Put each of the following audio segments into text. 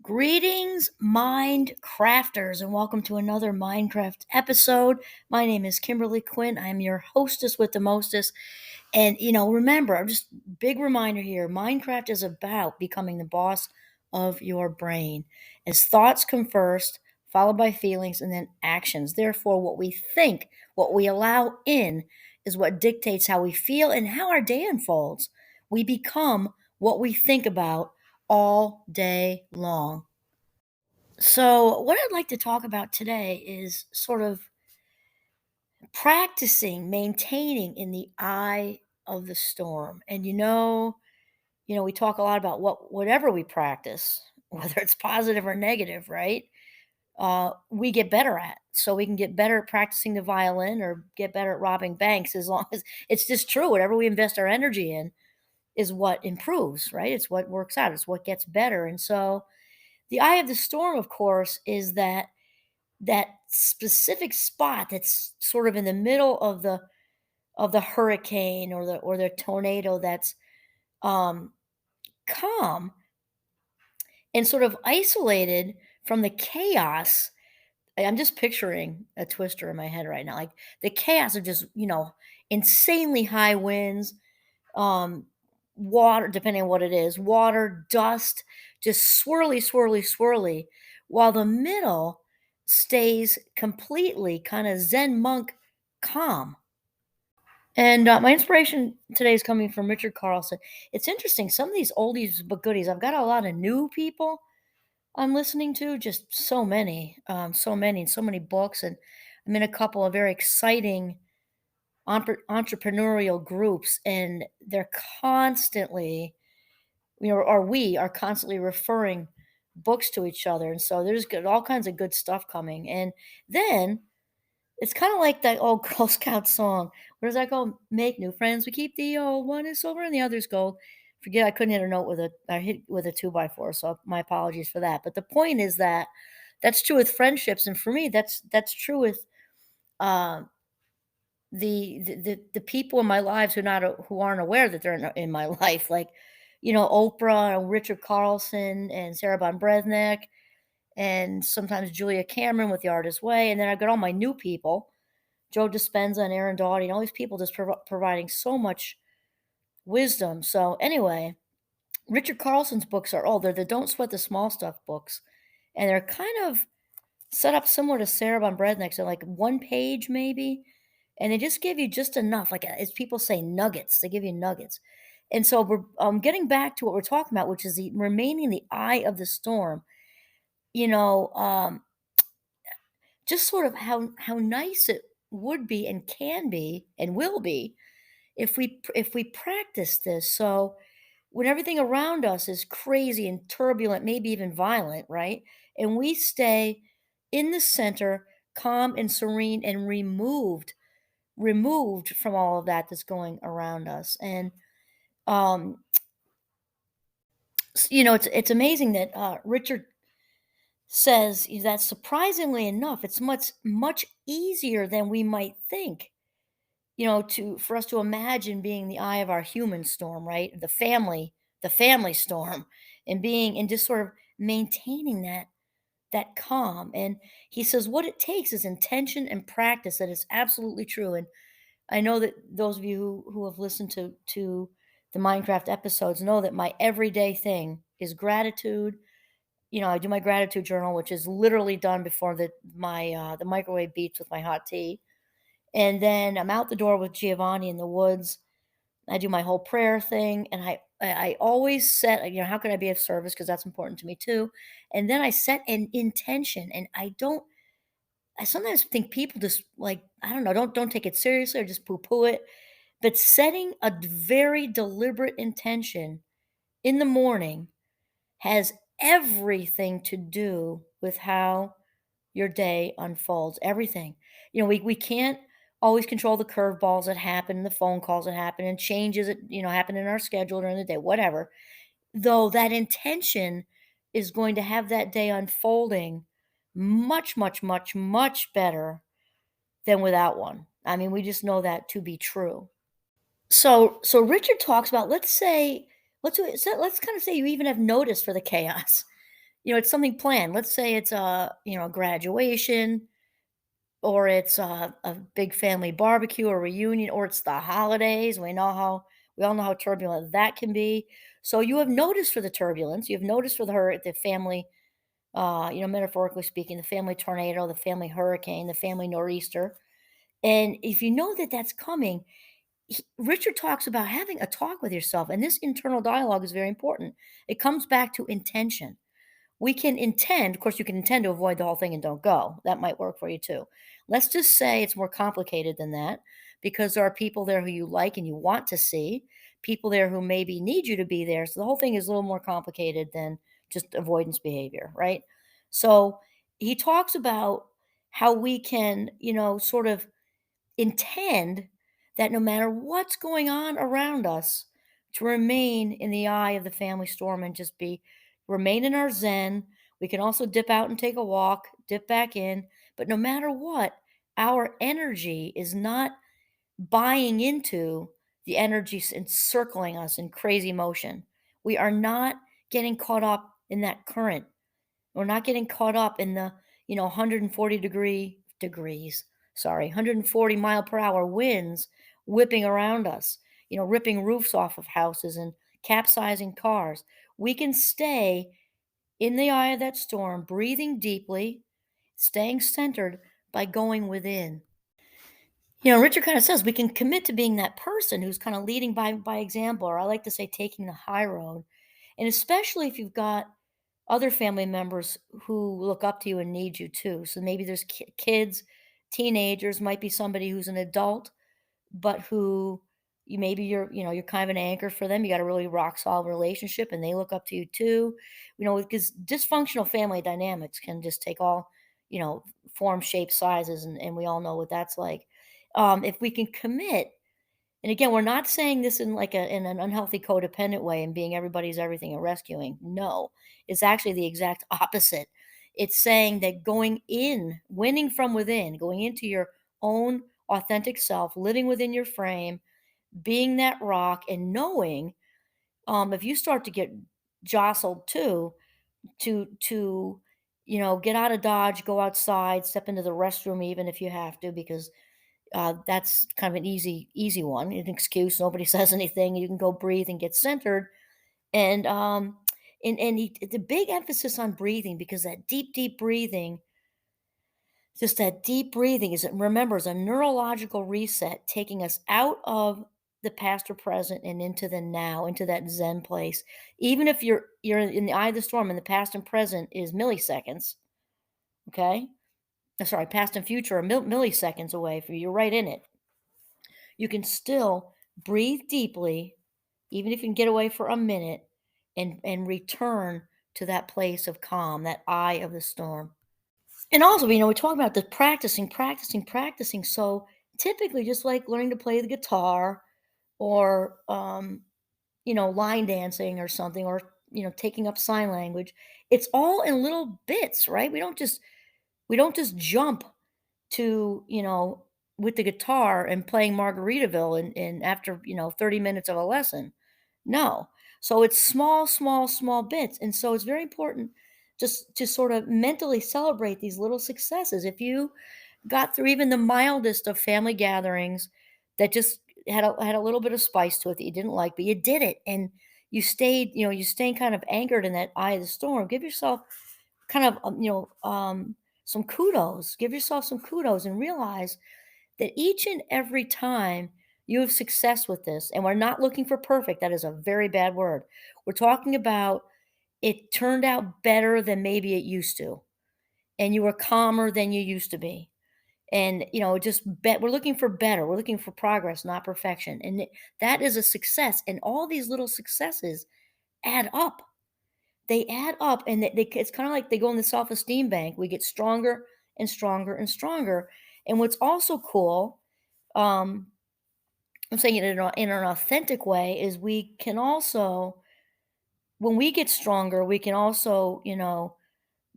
Greetings, Mind Crafters, and welcome to another Minecraft episode. My name is Kimberly Quinn. I'm your hostess with the mostest. And, remember, just big reminder here Minecraft is about becoming the boss of your brain. As thoughts come first, followed by feelings, and then actions. Therefore, what we think, what we allow in, is what dictates how we feel and how our day unfolds. We become what we think about all day long. So, what I'd like to talk about today is sort of practicing maintaining in the eye of the storm. And we talk a lot about whatever we practice, whether it's positive or negative, right? We get better at. So we can get better at practicing the violin or get better at robbing banks as long as it's just true. Whatever we invest our energy in is what improves, right? It's what works out. It's what gets better. And so the eye of the storm, of course, is that specific spot that's sort of in the middle of the hurricane or the tornado that's um, calm and sort of isolated from the chaos. I'm just picturing a twister in my head right now, like the chaos of just insanely high winds, um, water, depending on what it is, water, dust, just swirly, swirly, swirly, while the middle stays completely kind of Zen monk calm. And my inspiration today is coming from Richard Carlson. It's interesting. Some of these oldies but goodies, I've got a lot of new people I'm listening to, just so many, and so many books. And I'm in a couple of very exciting entrepreneurial groups, and they're constantly, or we are constantly referring books to each other. And so there's all kinds of good stuff coming. And then it's kind of like that old Girl Scout song. Where does that go? Make new friends. We keep the old one is silver and the other's gold. Forget I couldn't hit a note with I hit with a 2 by 4, so my apologies for that. But the point is that that's true with friendships, and for me, that's true with uh, the people in my lives who aren't aware that they're in my life, like Oprah and Richard Carlson and Sarah Von Bresnik, and sometimes Julia Cameron with The Artist's Way, and then I've got all my new people, Joe Dispenza and Aaron Doughty, and all these people just providing so much wisdom. So anyway, Richard Carlson's books are they're the Don't Sweat the Small Stuff books, and they're kind of set up similar to Sarah Von Bresnick's. They're like one page maybe, and they just give you just enough, like as people say, nuggets. They give you nuggets. And so we're getting back to what we're talking about, which is the remaining in the eye of the storm. You know, um, just sort of how nice it would be and can be and will be if we practice this. So when everything around us is crazy and turbulent, maybe even violent, right? And we stay in the center, calm and serene and removed from all of that that's going around us. And um it's amazing that Richard says that surprisingly enough, it's much easier than we might think, to for us to imagine being the eye of our human storm, right? The family storm, and being and just sort of maintaining that calm. And he says what it takes is intention and practice. That is absolutely true. And I know that those of you who have listened to the Minecraft episodes know that my everyday thing is gratitude. I do my gratitude journal, which is literally done before the microwave beeps with my hot tea. And then I'm out the door with Giovanni in the woods. I do my whole prayer thing, and I always set, how can I be of service? Because that's important to me too. And then I set an intention, and I sometimes think people just like, I don't know, don't take it seriously or just poo-poo it. But setting a very deliberate intention in the morning has everything to do with how your day unfolds. Everything. We can't always control the curveballs that happen, the phone calls that happen, and changes that, happen in our schedule during the day, whatever. Though that intention is going to have that day unfolding much, much, much, much better than without one. I mean, we just know that to be true. So Richard talks about, let's say, let's kind of say you even have notice for the chaos. it's something planned. Let's say it's graduation, or it's a big family barbecue or reunion, or it's the holidays. We all know how turbulent that can be. So you have noticed for the turbulence, you have noticed for the family, metaphorically speaking, the family tornado, the family hurricane, the family nor'easter. And if you know that that's coming, Richard talks about having a talk with yourself, and this internal dialogue is very important. It comes back to intention. We can intend, of course, you can intend to avoid the whole thing and don't go. That might work for you too. Let's just say it's more complicated than that, because there are people there who you like and you want to see, people there who maybe need you to be there. So the whole thing is a little more complicated than just avoidance behavior, right? So he talks about how we can, sort of intend that no matter what's going on around us, to remain in the eye of the family storm and just remain in our zen. We can also dip out and take a walk, dip back in, but no matter what, our energy is not buying into the energy encircling us in crazy motion. We are not getting caught up in that current. We're not getting caught up in the, 140 degrees, sorry, 140 mile per hour winds whipping around us, ripping roofs off of houses and capsizing cars. We can stay in the eye of that storm, breathing deeply, staying centered by going within. Richard kind of says we can commit to being that person who's kind of leading by example, or I like to say taking the high road. And especially if you've got other family members who look up to you and need you too. So maybe there's kids, teenagers, might be somebody who's an adult, but who you're kind of an anchor for them. You got a really rock solid relationship and they look up to you too. Because dysfunctional family dynamics can just take all, form, shape, sizes, and we all know what that's like. If we can commit, and again, we're not saying this in an unhealthy codependent way and being everybody's everything and rescuing. No, it's actually the exact opposite. It's saying that going in, winning from within, going into your own authentic self, living within your frame, being that rock, and knowing, if you start to get jostled too, to get out of dodge, go outside, step into the restroom, even if you have to, because that's kind of an easy one, an excuse. Nobody says anything. You can go breathe and get centered. And the big emphasis on breathing, because that deep breathing, just that deep breathing is, remember, is a neurological reset, taking us out of the past or present and into the now, into that Zen place. Even if you're in the eye of the storm and the past and present is milliseconds, okay? Sorry, past and future are milliseconds away from you. You're right in it. You can still breathe deeply, even if you can get away for a minute, and return to that place of calm, that eye of the storm. And also, we talk about the practicing. So typically, just like learning to play the guitar, or line dancing or something, or taking up sign language, it's all in little bits, right? We don't just jump to, with the guitar and playing Margaritaville in after, 30 minutes of a lesson. No. So it's small bits. And so it's very important just to sort of mentally celebrate these little successes. If you got through even the mildest of family gatherings that just had a little bit of spice to it that you didn't like, but you did it, and you stayed kind of anchored in that eye of the storm. Give yourself kind of, some kudos. Give yourself some kudos and realize that each and every time you have success with this, and we're not looking for perfect, that is a very bad word. We're talking about it turned out better than maybe it used to, and you were calmer than you used to be. And, we're looking for better. We're looking for progress, not perfection. And that is a success. And all these little successes add up. They add up, and it's kind of like they go in the self-esteem bank. We get stronger and stronger and stronger. And what's also cool, um, I'm saying it in an authentic way, is we can also, when we get stronger, we can also,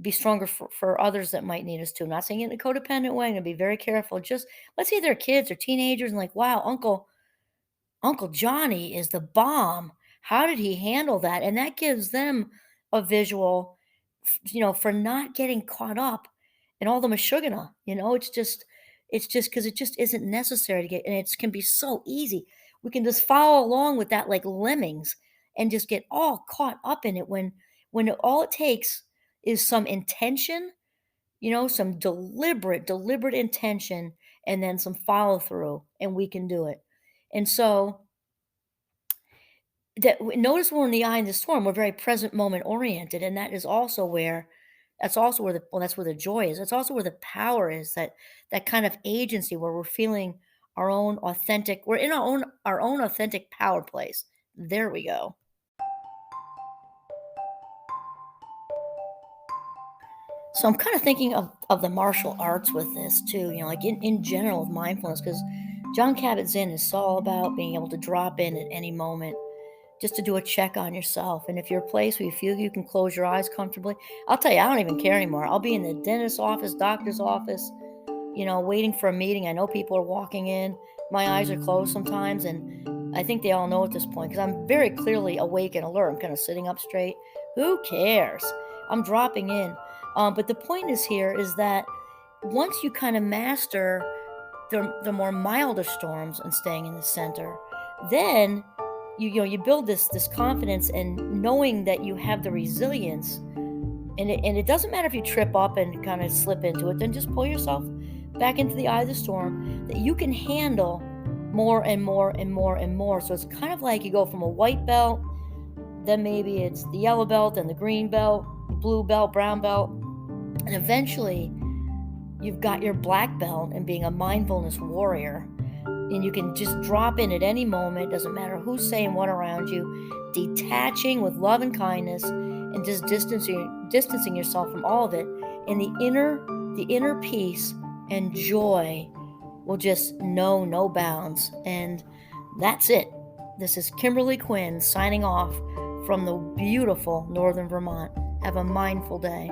be stronger for others that might need us too. I'm not saying it in a codependent way. I'm gonna be very careful. Just let's say they're kids or teenagers and like, wow, Uncle Johnny is the bomb. How did he handle that? And that gives them a visual for not getting caught up in all the mashugana. It's just because it just isn't necessary to get, and it can be so easy. We can just follow along with that like lemmings and just get all caught up in it when all it takes is some intention, some deliberate intention, and then some follow through, and we can do it. And so notice when we're in the eye of the storm, we're very present moment oriented, and that's where the joy is. That's also where the power is. That kind of agency where we're feeling we're in our own authentic power place. There we go. So I'm kind of thinking of the martial arts with this too, like in general with mindfulness, because John Kabat-Zinn is all about being able to drop in at any moment just to do a check on yourself. And if you're a place where you feel you can close your eyes comfortably, I'll tell you, I don't even care anymore. I'll be in the dentist's office, doctor's office, waiting for a meeting. I know people are walking in. My eyes are closed sometimes, and I think they all know at this point because I'm very clearly awake and alert. I'm kind of sitting up straight. Who cares? I'm dropping in. But the point is here is that once you kind of master the more milder storms and staying in the center, then you build this confidence and knowing that you have the resilience, and it doesn't matter if you trip up and kind of slip into it. Then just pull yourself back into the eye of the storm, that you can handle more and more and more and more. So it's kind of like you go from a white belt, then maybe it's the yellow belt and the green belt, blue belt, brown belt, and eventually you've got your black belt and being a mindfulness warrior. And you can just drop in at any moment, doesn't matter who's saying what around you, detaching with love and kindness, and just distancing yourself from all of it. And the inner peace and joy will just know no bounds. And that's it. This is Kimberly Quinn signing off from the beautiful northern Vermont. Have a mindful day.